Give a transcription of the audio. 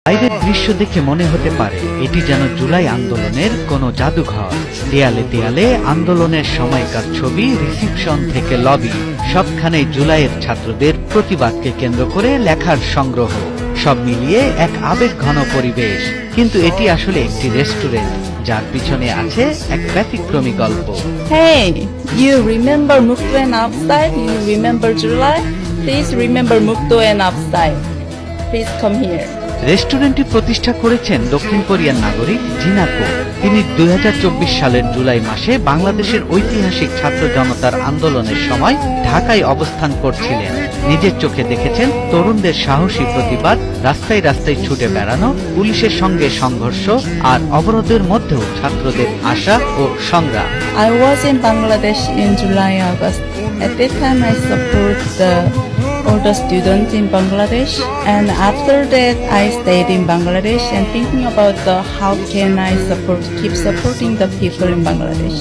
বাইরের দৃশ্য দেখে মনে হতে পারে এটি যেন জুলাই আন্দোলনের কোনো জাদুঘর। দেয়ালে দেয়ালে আন্দোলনের সময়কার ছবি, রিসিপশন থেকে লবি, সবখানে জুলাইয়ের ছাত্রদের প্রতিবাদকে কেন্দ্র করে লেখার সংগ্রহ। সব মিলিয়ে এক আবেগঘন পরিবেশ। কিন্তু এটি আসলে একটি রেস্টুরেন্ট, যার পিছনে আছে এক ব্যতিক্রমী গল্প। Hey, you remember Mukto and Upside? You remember July? Please remember Mukto and Upside. Please come here. রেস্টুরেন্টটি প্রতিষ্ঠা করেছেন দক্ষিণ কোরিয়ার নাগরিক জিনা কো। তিনি 2024 সালের জুলাই মাসে বাংলাদেশের ঐতিহাসিক ছাত্র জনতার আন্দোলনের সময় ঢাকায় অবস্থান করছিলেন। নিজের চোখে দেখেছেন তরুণদের সাহসী প্রতিবাদ, রাস্তায় রাস্তায় ছুটে বেড়ানো, পুলিশের সঙ্গে সংঘর্ষ আর অবরোধের মধ্যেও ছাত্রদের আশা ও সংগ্রাম। I was in Bangladesh in July, August. At that time, I support all the students in Bangladesh, and after that, I stayed in Bangladesh and thinking about how can I keep supporting the people in Bangladesh.